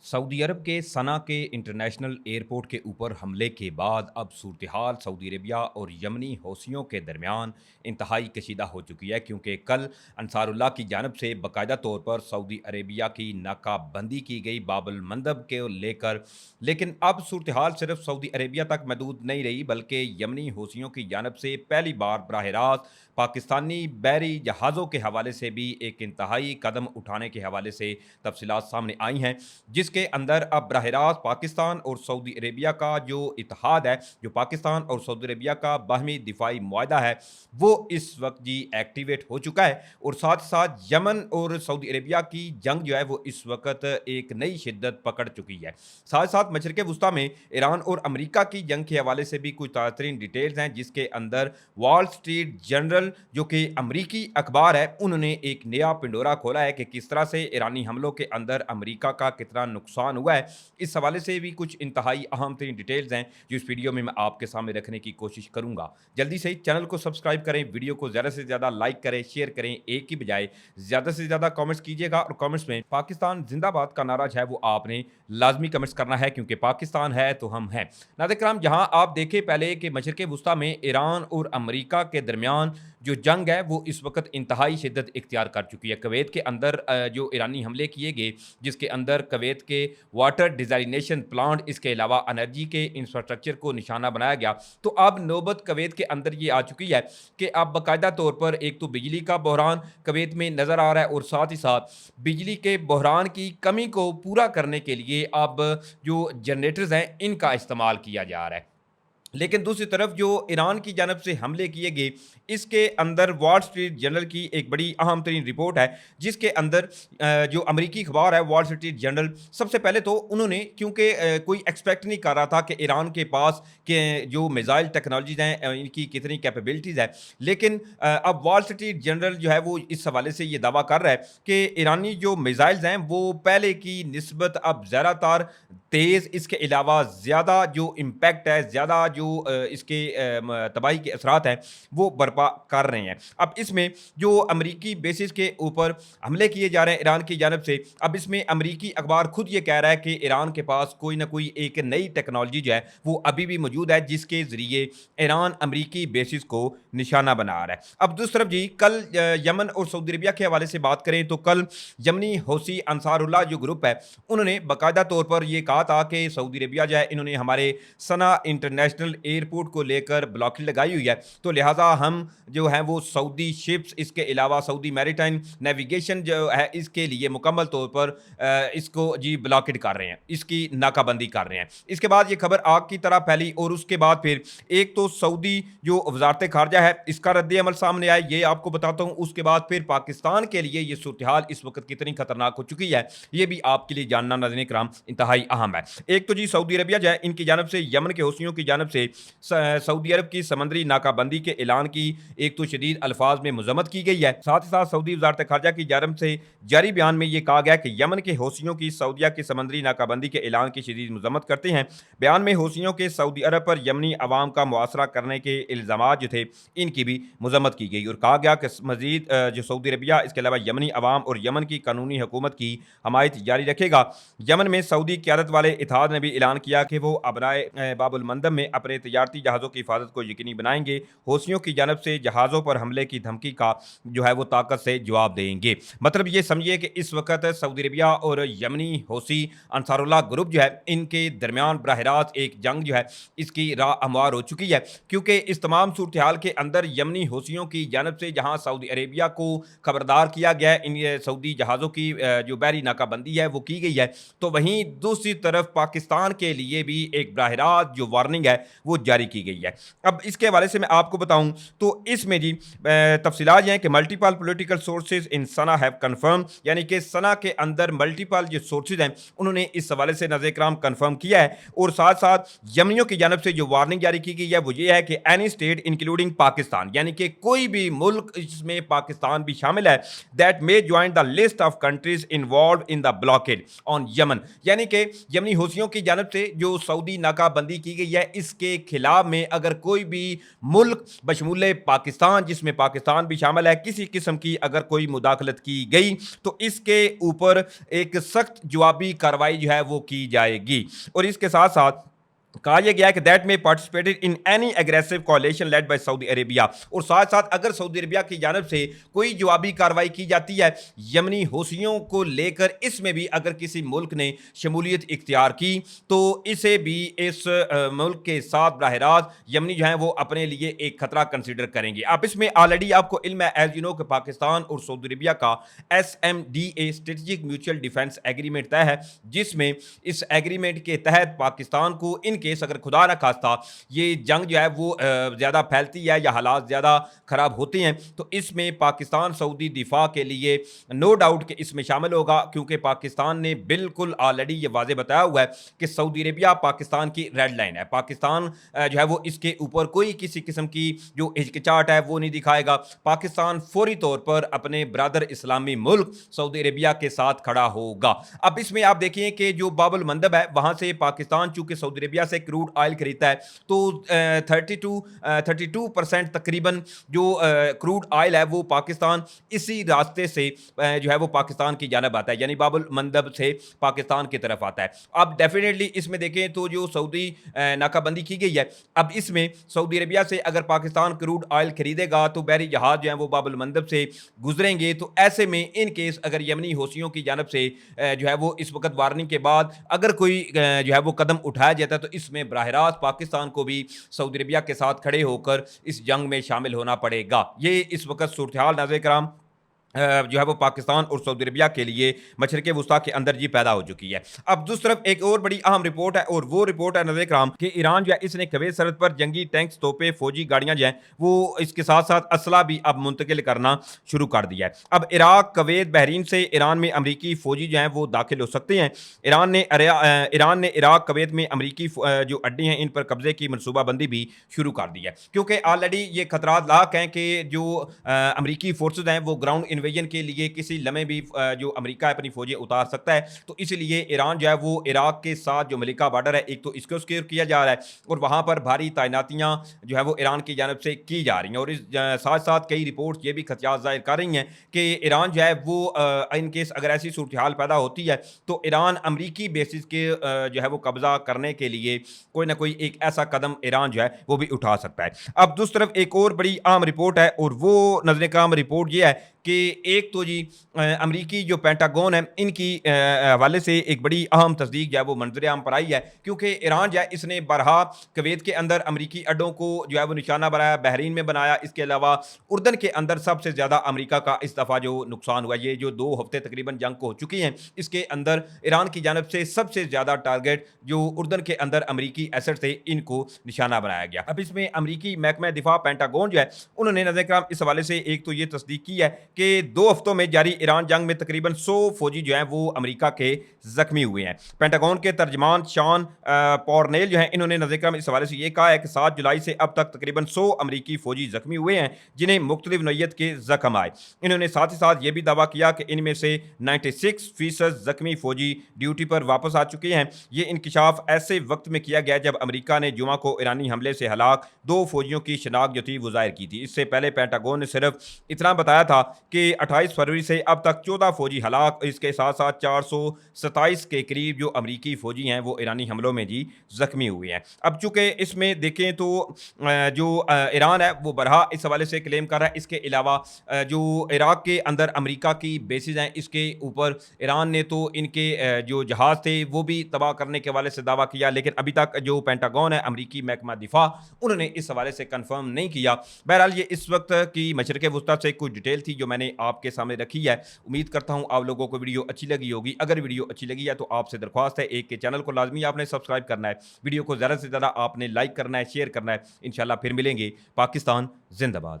Saudi अरब के सना के international airport के ऊपर हमले के बाद अब सूरत-ए-हाल सऊदी अरेबिया और यमनी हौसियों के दरमियान इंतहाई कशीदा हो चुकी है, क्योंकि कल अंसारुल्लाह की जानब से बाकायदा तौर पर सऊदी अरेबिया की नाकाबंदी की गई बाबुल मंदब के लेकर। लेकिन अब सूरत-ए-हाल सिर्फ सऊदी अरेबिया तक महदूद नहीं रही, बल्कि यमनी हौसियों की जानब से पहली बार बराह रास्त पाकिस्तानी बहरी जहाज़ों के हवाले से भी एक इंतहाई कदम उठाने के हवाले से तफसीलात सामने आई हैं, जिसके अंदर अब बराह रास्त पाकिस्तान और सऊदी अरेबिया का जो इत्तेहाद है, जो पाकिस्तान और सऊदी अरेबिया का बाहमी दिफाई मुआहदा है, वो इस वक्त जी एक्टिवेट हो चुका है। और साथ साथ यमन और सऊदी अरेबिया की जंग जो है वो इस वक्त एक नई शिद्दत पकड़ चुकी है। साथ साथ मशरक़ वुस्ता में ईरान और अमेरिका की जंग के हवाले से भी कुछ ताज़ा तरीन डिटेल्स हैं, जिसके अंदर वॉल स्ट्रीट जर्नल जो कि अमरीकी अखबार है, उन्होंने एक नया पिंडोरा खोला है कि किस तरह से ईरानी हमलों के अंदर अमेरिका का कितना नुकसान हुआ है। इस हवाले से भी कुछ इंतहाई अहम तरीन डिटेल्स हैं जो इस वीडियो में मैं आपके सामने रखने की कोशिश करूंगा। जल्दी से चैनल को सब्सक्राइब करें, वीडियो को ज़्यादा से ज़्यादा लाइक करें, शेयर करें, एक की बजाय ज़्यादा से ज़्यादा कमेंट्स कीजिएगा और कमेंट्स में पाकिस्तान जिंदाबाद का नारा जो है वो आपने लाजमी कमेंट्स करना है, क्योंकि पाकिस्तान है तो हम हैं। नाज़रीन किराम, जहां आप देखें पहले कि मशरक़ वुस्ता में ईरान और अमेरिका के दरमियान जो जंग है वो इस वक्त इंतहाई शिद्दत इख्तियार कर चुकी है। कुवैत के अंदर जो ईरानी हमले किए गए, जिसके अंदर कुवैत के वाटर डिसैलिनेशन प्लांट, इसके अलावा एनर्जी के इंफ्रास्ट्रक्चर को निशाना बनाया गया, तो अब नौबत कुवैत के अंदर ये आ चुकी है कि अब बाकायदा तौर पर एक तो बिजली का बहरान कुवैत में नज़र आ रहा है, और साथ ही साथ बिजली के बहरान की कमी को पूरा करने के लिए अब जो जनरेटर्स हैं इनका इस्तेमाल किया जा रहा है। लेकिन दूसरी तरफ जो ईरान की जानब से हमले किए गए, इसके अंदर वॉल स्ट्रीट जर्नल की एक बड़ी अहम तरीन रिपोर्ट है, जिसके अंदर जो अमरीकी अखबार है वॉल स्ट्रीट जर्नल, सबसे पहले तो उन्होंने, क्योंकि कोई एक्सपेक्ट नहीं कर रहा था कि ईरान के पास के जो मिसाइल टेक्नोलॉजीज हैं इनकी कितनी कैपेबिलिटीज़ है, लेकिन अब वॉल स्ट्रीट जर्नल जो है वो इस हवाले से ये दावा कर रहा है कि ईरानी जो मिसाइल्स हैं वो पहले की निस्बत अब ज़्यादातर तेज़, इसके अलावा ज़्यादा जो इम्पैक्ट है, ज़्यादा जो इसके तबाही के असरात हैं वो बर्पा कर रहे हैं। अब इसमें जो अमरीकी बेसिस के ऊपर हमले किए जा रहे हैं ईरान की जानब से, अब इसमें अमरीकी अखबार खुद ये कह रहा है कि ईरान के पास कोई ना कोई एक नई टेक्नोलॉजी जो है वो अभी भी मौजूद है, जिसके ज़रिए ईरान अमरीकी बेसिस को निशाना बना रहा है। अब दूसरी तरफ जी, कल यमन और सऊदी अरबिया के हवाले से बात करें तो कल यमनी हौसी अंसारुल्लाह जो ग्रुप है, उन्होंने बाकायदा तौर पर यह कहा था कि सऊदी अरबिया जो है इन्होंने हमारे सना इंटरनेशनल एयरपोर्ट को लेकर ब्लॉकेज लगाई हुई है, तो लिहाजा हम जो है वो सऊदी शिप्स, इसके अलावा सऊदी मैरीटाइम नेविगेशन जो है इसके लिए मुकम्मल तौर पर इसको जी ब्लॉकेड कर रहे हैं, इसकी नाकाबंदी कर रहे हैं। इसके बाद ये खबर आग की तरह फैली, और उसके बाद फिर एक तो सऊदी जो वजारत खारजा है इसका रद्द अमल सामने आया, ये आपको बताता हूँ। उसके बाद फिर पाकिस्तान के लिए ये सूरत-ए-हाल इस वक्त कितनी खतरनाक हो चुकी है, ये भी आपके लिए जानना नाज़रीन किराम इंतहाई अहम है। एक तो जी सऊदी अरबिया जो है इनकी जानब से यमन के हौसियों की जानब से सऊदी अरब की समंदरी नाकाबंदी के ऐलान की एक तो शदीद अल्फाज में मजम्मत की गई है। साथ ही साथ सऊदी वजारत खारजा की जानब से जारी बयान में यह कहा गया कि यमन के हौसियों की सऊदिया की समंदरी नाकाबंदी के ऐलान की शदीद मजम्मत करते हैं। बयान में हौसियों के सऊदी अरब पर यमनी अवाम का मुआसरा करने के इल्ज़ाम जो थे इनकी भी मजम्मत की गई, और कहा गया कि मजीद जो सऊदी अरबिया इसके अलावा यमनी अवाम और यमन की कानूनी हुकूमत की हमायत जारी रखेगा। यमन में सऊदी क़यादत वाले इत्तेहाद ने भी ऐलान किया कि वो अबराए बाबुल मंदब में अपने तजारती जहाज़ों की हिफाजत को यकीनी बनाएंगे। हौसियों की जानब से जहाज़ों पर हमले की धमकी का जो है वो ताकत से जवाब देंगे। मतलब ये समझिए कि इस वक्त सऊदी अरबिया और यमनी हौसी अंसारुल्लाह ग्रुप जो है इनके दरमियान बराह रास्त एक जंग जो है इसकी राह हमवार हो चुकी है, क्योंकि इस तमाम सूरत हाल के अंदर यमनी हौसियों की जानब से जहाँ सऊदी अरेबिया को खबरदार किया गया है, इन सऊदी जहाज़ों की जो बहरी नाकाबंदी है वो की गई है, तो वहीं दूसरी तरफ पाकिस्तान के लिए भी एक बराह रास्त जो वार्निंग है वो जारी की गई है। अब इसके हवाले से मैं आपको बताऊं तो इसमें जी तफसीलात ये हैं कि multiple political sources in Sana have confirm, यानी कि सना के अंदर मल्टीपल जो सोर्सेज हैं उन्होंने इस हवाले से नाज़रीन किराम कंफर्म किया है। और साथ साथ यमनियों की जानब से जो वार्निंग जारी की गई है वो ये है कि एनी स्टेट इंक्लूडिंग पाकिस्तान, यानी कि कोई भी मुल्क, इसमें पाकिस्तान भी शामिल है, that may join the list of countries involve in the blockade on Yemen, यानी कि یمنی حوثیوں کی جانب سے جو سعودی ناکہ بندی کی گئی ہے اس کے خلاف میں اگر کوئی بھی ملک بشمول پاکستان جس میں پاکستان بھی شامل ہے کسی قسم کی اگر کوئی مداخلت کی گئی تو اس کے اوپر ایک سخت جوابی کارروائی جو ہے وہ کی جائے گی. اور اس کے ساتھ ساتھ کہا یہ گیا کہ دیٹ میں participated in any aggressive coalition led by Saudi Arabia. اور ساتھ ساتھ اگر سعودی عربیہ کی جانب سے کوئی جوابی کارروائی کی جاتی ہے یمنی حوثیوں کو لے کر اس میں بھی اگر کسی ملک نے شمولیت اختیار کی تو اسے بھی اس ملک کے ساتھ براہ راست یمنی جو ہیں وہ اپنے لیے ایک خطرہ کنسیڈر کریں گے. اب اس میں آلریڈی آپ کو علم ہے ایز یو نو کہ پاکستان اور سعودی عربیہ کا SMDA strategic mutual defence agreement طے ہے جس میں اس ایگریمنٹ کے تحت پاکستان کو ان کیس اگر خدا نہ خواستہ یہ جنگ جو ہے وہ زیادہ پھیلتی ہے یا حالات زیادہ خراب ہوتے ہیں تو اس میں پاکستان سعودی دفاع کے لیے نو ڈاؤٹ کہ اس میں شامل ہوگا کیونکہ پاکستان نے بالکل آلریڈی یہ واضح بتایا ہوا ہے کہ سعودی عربیہ پاکستان کی ریڈ لائن ہے. پاکستان جو ہے وہ اس کے اوپر کوئی کسی قسم کی جو ہچکچاہٹ ہے وہ نہیں دکھائے گا. پاکستان فوری طور پر اپنے برادر اسلامی ملک سعودی عربیہ کے ساتھ کھڑا ہوگا. اب اس میں آپ دیکھیں کہ جو باب المندب ہے وہاں سے پاکستان چونکہ سعودی عربیہ سے کروڈ آئل خریدتا ہے تو 32% تقریباً جو کروڈ آئل ہے وہ پاکستان اسی راستے سے جو ہے وہ پاکستان کی جانب آتا ہے یعنی باب المندب سے پاکستان کی طرف آتا ہے. اب ڈیفینیٹلی اس میں دیکھیں تو جو سعودی ناکہ بندی کی گئی ہے اب اس میں سعودی عربیہ سے اگر پاکستان کروڈ آئل خریدے گا تو بحری جہاز جو ہیں وہ باب المندب سے گزریں گے تو ایسے میں ان کیس اگر یمنی حوثیوں کی جانب سے جو ہے وہ اس وقت وارننگ کے بعد اگر کوئی جو ہے وہ قدم اٹھایا جاتا ہے تو اس میں براہ راست پاکستان کو بھی سعودی عربیہ کے ساتھ کھڑے ہو کر اس جنگ میں شامل ہونا پڑے گا. یہ اس وقت صورتحال ناظرین کرام جو ہے وہ پاکستان اور سعودی عربیہ کے لیے مشرق وسطیٰ کے اندر جی پیدا ہو چکی ہے. اب دوسری طرف ایک اور بڑی اہم رپورٹ ہے اور وہ رپورٹ ہے ناظرین کرام کہ ایران جو ہے اس نے کویت سرحد پر جنگی ٹینکس توپے فوجی گاڑیاں جو ہیں وہ اس کے ساتھ ساتھ اسلحہ بھی اب منتقل کرنا شروع کر دیا ہے. اب عراق کویت بحرین سے ایران میں امریکی فوجی جو ہیں وہ داخل ہو سکتے ہیں. ایران نے عراق کویت میں امریکی جو اڈے ہیں ان پر قبضے کی منصوبہ بندی بھی شروع کر دی ہے کیونکہ آلریڈی یہ خطرات لاحق ہیں کہ جو امریکی فورسز ہیں وہ گراؤنڈ انویژن کے لیے کسی لمحے بھی جو امریکہ اپنی فوجیں اتار سکتا ہے تو اس لیے ایران جو ہے وہ عراق کے ساتھ جو ملکہ بارڈر ہے ایک تو اس کو سکیور کیا جا رہا ہے اور وہاں پر بھاری تعیناتیاں جو ہے وہ ایران کی جانب سے کی جا رہی ہیں. اور اس ساتھ ساتھ کئی رپورٹس یہ بھی خدشات ظاہر کر رہی ہیں کہ ایران جو ہے وہ ان کیس اگر ایسی صورتحال پیدا ہوتی ہے تو ایران امریکی بیسز کے جو ہے وہ قبضہ کرنے کے لیے کوئی نہ کوئی ایک ایسا قدم ایران جو ہے وہ بھی اٹھا سکتا ہے. اب دوسری طرف ایک اور بڑی اہم رپورٹ ہے اور وہ نظر کام رپورٹ یہ ہے کہ ایک تو جی امریکی جو پینٹاگون ہے ان کی حوالے سے ایک بڑی اہم تصدیق جو ہے وہ منظر عام پر آئی ہے کیونکہ ایران جو ہے اس نے بارہا کویت کے اندر امریکی اڈوں کو جو ہے وہ نشانہ بنایا, بحرین میں بنایا, اس کے علاوہ اردن کے اندر سب سے زیادہ امریکہ کا اس دفعہ جو نقصان ہوا یہ جو 2 ہفتے تقریباً جنگ کو ہو چکی ہیں اس کے اندر ایران کی جانب سے سب سے زیادہ ٹارگٹ جو اردن کے اندر امریکی ایسٹ تھے ان کو نشانہ بنایا گیا. اب اس میں امریکی محکمہ دفاع پینٹاگون جو ہے انہوں نے نظر کرام اس حوالے سے ایک تو یہ تصدیق کی ہے کہ 2 ہفتوں میں جاری ایران جنگ میں تقریباً 100 فوجی جو ہیں وہ امریکہ کے زخمی ہوئے ہیں. پینٹاگون کے ترجمان شان پورنیل جو ہیں انہوں نے نظر کرام اس حوالے سے یہ کہا ہے کہ 7 جولائی سے اب تک تقریباً 100 امریکی فوجی زخمی ہوئے ہیں جنہیں مختلف نوعیت کے زخم آئے. انہوں نے ساتھ ہی ساتھ یہ بھی دعویٰ کیا کہ ان میں سے 96% زخمی فوجی ڈیوٹی پر واپس آ چکے ہیں. یہ انکشاف ایسے وقت میں کیا گیا جب امریکہ نے جمعہ کو ایرانی حملے سے ہلاک 2 فوجیوں کی شناخت جو تھی وہ ظاہر کی تھی. اس سے پہلے پینٹاگون نے صرف اتنا بتایا تھا کہ 28 فروری سے اب تک 14 فوجی ہلاک, اس کے ساتھ ساتھ 427 کے قریب جو امریکی فوجی ہیں وہ ایرانی حملوں میں جی زخمی ہوئے ہیں. اب چونکہ اس میں دیکھیں تو جو ایران ہے وہ برہا اس حوالے سے کلیم کر رہا ہے. اس کے علاوہ جو عراق کے اندر امریکہ کی بیسز ہیں اس کے اوپر ایران نے تو ان کے جو جہاز تھے وہ بھی تباہ کرنے کے حوالے سے دعویٰ کیا, لیکن ابھی تک جو پینٹاگون ہے امریکی محکمہ دفاع انہوں نے اس حوالے سے کنفرم نہیں کیا. بہرحال یہ اس وقت کی مشرق وسطیٰ سے کچھ ڈیٹیل تھی جو میں نے آپ کے سامنے رکھی ہے. امید کرتا ہوں آپ لوگوں کو ویڈیو اچھی لگی ہوگی. اگر ویڈیو اچھی لگی ہے تو آپ سے درخواست ہے ایک کہ چینل کو لازمی آپ نے سبسکرائب کرنا ہے, ویڈیو کو زیادہ سے زیادہ آپ نے لائک کرنا ہے, شیئر کرنا ہے. انشاءاللہ پھر ملیں گے. پاکستان زندہ باد.